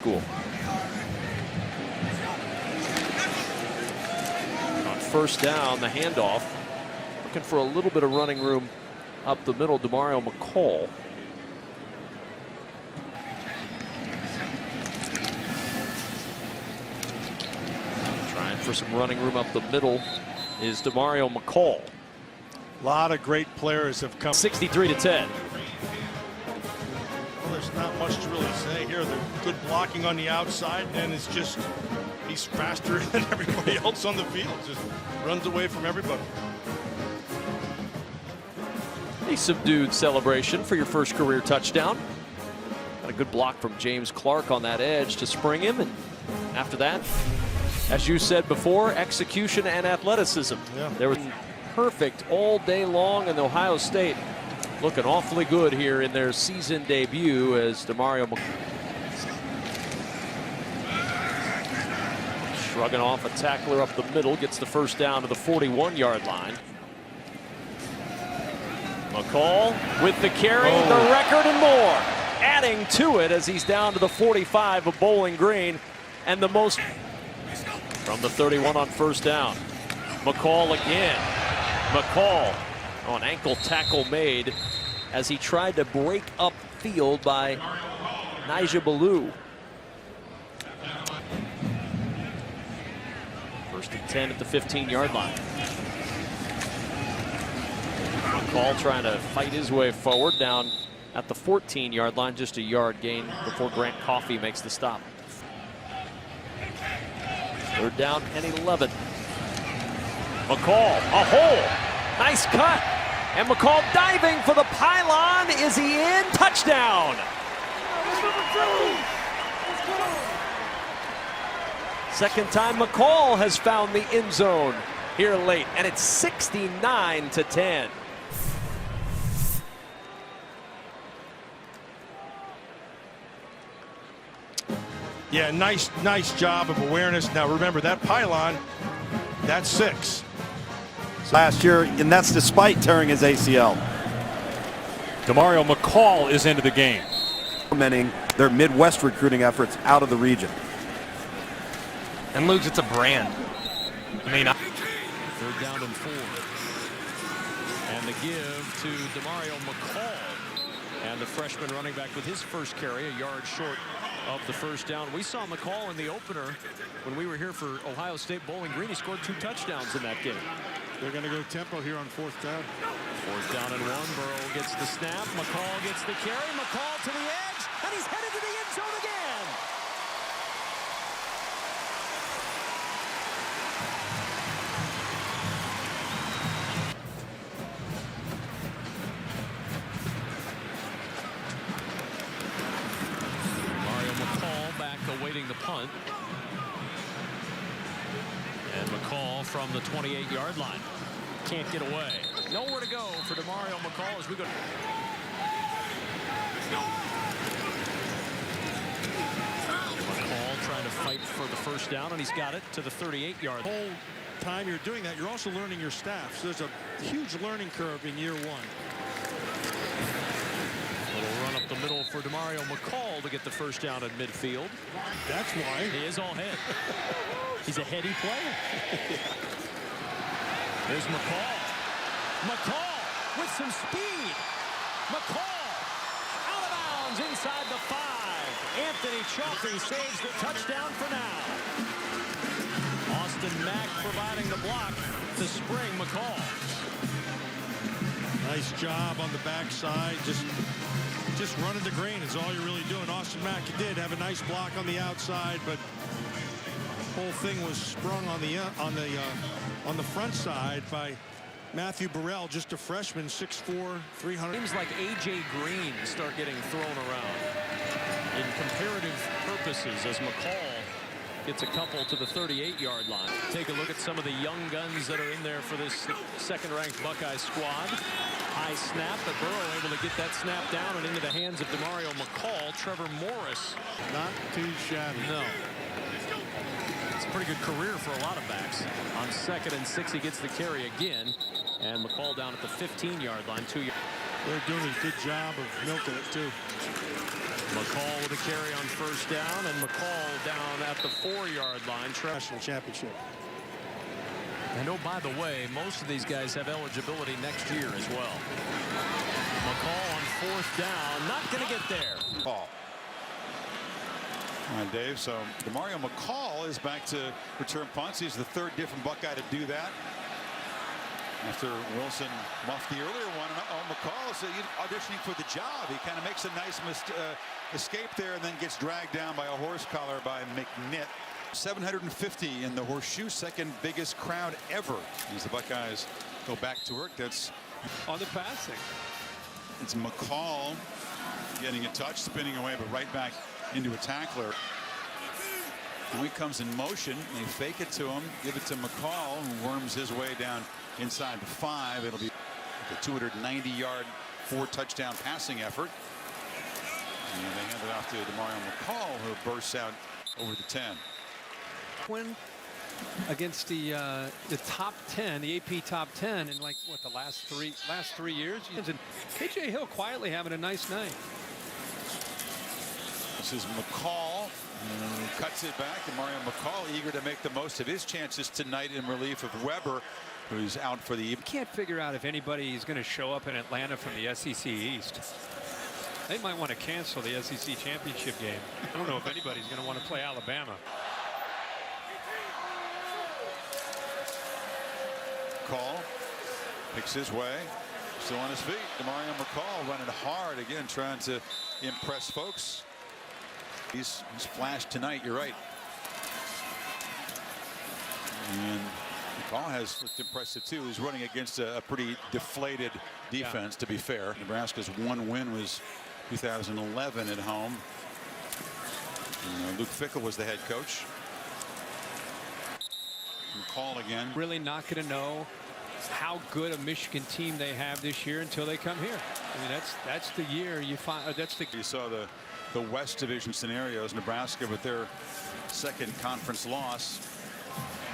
Cool. On first down, the handoff. Looking for a little bit of running room up the middle. Demario McCall. Trying for some running room up the middle is Demario McCall. A lot of great players have come. 63-10. Well, there's not much to really say here. They're good blocking on the outside, and it's just he's faster than everybody else on the field. Just runs away from everybody. A subdued celebration for your first career touchdown. Got a good block from James Clark on that edge to spring him, and after that, as you said before, execution and athleticism. Yeah. There was perfect all day long, and Ohio State looking awfully good here in their season debut as Demario shrugging off a tackler up the middle, gets the first down to the 41-yard line. McCall with the carry, the record and more, adding to it as he's down to the 45 of Bowling Green, and the most from the 31 on first down. McCall again. McCall, an ankle tackle made as he tried to break up field by Nija Ballou. First and 10 at the 15-yard line. McCall trying to fight his way forward down at the 14-yard line, just a yard gain before Grant Coffey makes the stop. Third down and 11. McCall, a hole, nice cut, and McCall diving for the pylon. Is he in? Touchdown! Second time McCall has found the end zone here late, and it's 69-10. Yeah, nice job of awareness. Now remember that pylon, that's 6. Last year, and that's despite tearing his ACL. Demario McCall is into the game. Implementing their Midwest recruiting efforts out of the region. And Luke's, it's a brand. I mean, third down and 4. And the give to Demario McCall. And the freshman running back with his first carry, a yard short of the first down. We saw McCall in the opener when we were here for Ohio State Bowling Green. He scored 2 touchdowns in that game. They're going to go tempo here on fourth down. Fourth down and 1. Burrow gets the snap. McCall gets the carry. McCall to the edge, and he's headed to the end zone again. Demario McCall back awaiting the punt. And McCall from the 28-yard line. Can't get away. Nowhere to go for Demario McCall as we go. McCall trying to fight for the first down, and he's got it to the 38-yard. The whole time you're doing that, you're also learning your staff. So there's a huge learning curve in year 1. Little run up the middle for Demario McCall to get the first down at midfield. That's why. He is all head. He's a heady player. There's McCall. McCall with some speed. McCall out of bounds inside the 5. Anthony Chalky saves the touchdown for now. Austin Mack providing the block to spring McCall. Nice job on the backside. Just running the green is all you're really doing. Austin Mack did have a nice block on the outside, but the whole thing was sprung on the front side by Matthew Burrell, just a freshman, 6'4", 300. Seems like A.J. Green start getting thrown around in comparative purposes as McCall gets a couple to the 38-yard line. Take a look at some of the young guns that are in there for this second-ranked Buckeye squad. High snap, but Burrow able to get that snap down and into the hands of Demario McCall. Trevor Morris. Not too shabby. No. It's a pretty good career for a lot of backs. On 2nd and 6, he gets the carry again. And McCall down at the 15-yard line, 2 yards. They're doing a good job of milking it, too. McCall with a carry on first down, and McCall down at the 4-yard line. National championship. And oh, by the way, most of these guys have eligibility next year as well. McCall on 4th down, not going to get there. Ball. All right, Dave. So Demario McCall is back to return punts. He's the 3rd different Buckeye to do that. After Wilson muffed the earlier one, McCall is auditioning for the job. He kind of makes a nice escape there and then gets dragged down by a horse collar by McNitt. 750 in the Horseshoe, 2nd biggest crowd ever as the Buckeyes go back to work. That's On the passing. It's McCall getting a touch, spinning away, but right back into a tackler. And he comes in motion. They fake it to him, give it to McCall, who worms his way down inside the 5. It'll be a 290-yard, 4-touchdown passing effort. And they hand it off to Demario McCall, who bursts out over the 10. Win against the top 10, the AP top 10 in like what the last three years. And KJ Hill quietly having a nice night. This is McCall, who cuts it back, and Demario McCall eager to make the most of his chances tonight in relief of Weber, who's out for the evening. Can't figure out if anybody is going to show up in Atlanta from the SEC East. They might want to cancel the SEC championship game. I don't know if anybody's going to want to play Alabama. McCall picks his way, still on his feet. Demario McCall running hard again, trying to impress folks. He's flashed tonight, you're right. And McCall has looked impressive too. He's running against a pretty deflated defense, to be fair. Nebraska's one win was 2011 at home. And Luke Fickell was the head coach. McCall again. Really not going to know how good a Michigan team they have this year until they come here. I mean, that's the year you find. You saw the West Division scenarios. Nebraska, with their 2nd conference loss,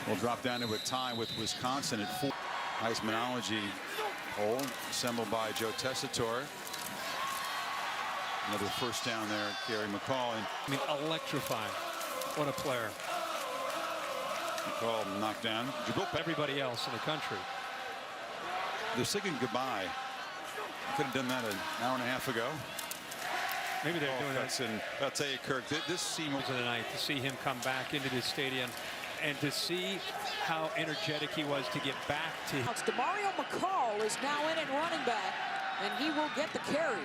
will drop down to a tie with Wisconsin at 4. Heismanology poll assembled by Joe Tessitore. Another first down there, Gary McCall. And I mean, electrifying. What a player. McCall knocked down. Everybody else in the country. They're singing goodbye. Could have done that an hour and a half ago. Maybe they're doing that. And I'll tell you, Kirk, this seemed of the night to see him come back into this stadium and to see how energetic he was to get back to. It's Demario McCall is now in at running back, and he will get the carry.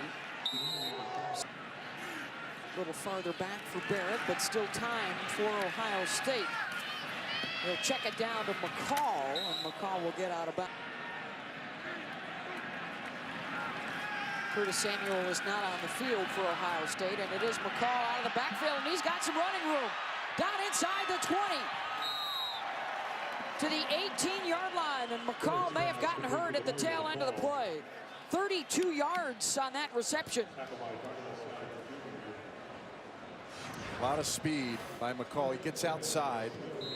A little farther back for Barrett, but still time for Ohio State. He'll check it down to McCall, and McCall will get out of bounds. Curtis Samuel is not on the field for Ohio State, and it is McCall out of the backfield, and he's got some running room. Down inside the 20 to the 18-yard line, and McCall may have gotten hurt at the tail end of the play. 32 yards on that reception. A lot of speed by McCall. He gets outside.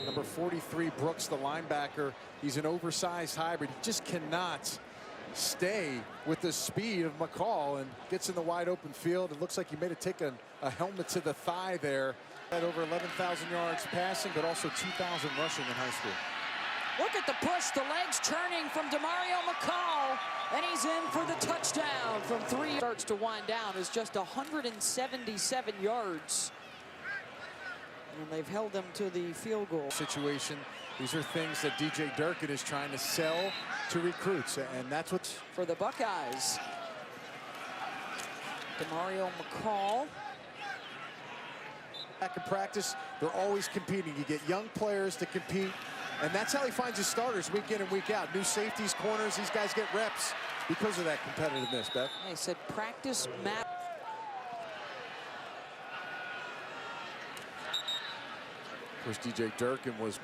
Number 43, Brooks, the linebacker. He's an oversized hybrid. He just cannot stay with the speed of McCall and gets in the wide open field. It looks like he made it take a helmet to the thigh there. Had over 11,000 yards passing, but also 2,000 rushing in high school. Look at the push, the legs churning from Demario McCall, and he's in for the touchdown from 3. Starts to wind down is just 177 yards. And they've held them to the field goal Situation. These are things that DJ Durkin is trying to sell to recruits, and that's what's for the Buckeyes. Demario McCall. back in practice. They're always competing. You get young players to compete, and that's how he finds his starters week in and week out. New safeties, corners, these guys get reps because of that competitiveness, Beth. They said practice matters. Of course, DJ Durkin was.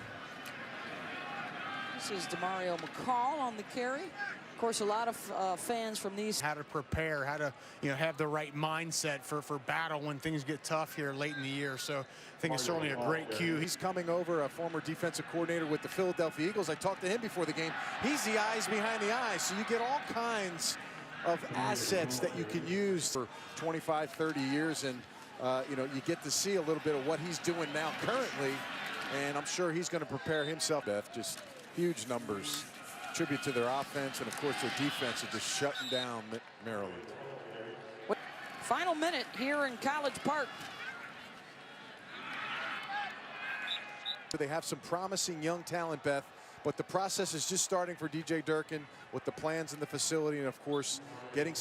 This is Demario McCall on the carry. Of course, a lot of fans from these. How to prepare, how to have the right mindset for battle when things get tough here late in the year. So I think it's certainly a great cue. He's coming over, a former defensive coordinator with the Philadelphia Eagles. I talked to him before the game. He's the eyes behind the eyes. So you get all kinds of assets that you can use for 25, 30 years. And you know, you get to see a little bit of what he's doing now currently, and I'm sure he's going to prepare himself. Just huge numbers. Tribute to their offense, and of course their defense is just shutting down Maryland. Final minute here in College Park. They have some promising young talent, Beth, but the process is just starting for DJ Durkin with the plans in the facility and, of course, getting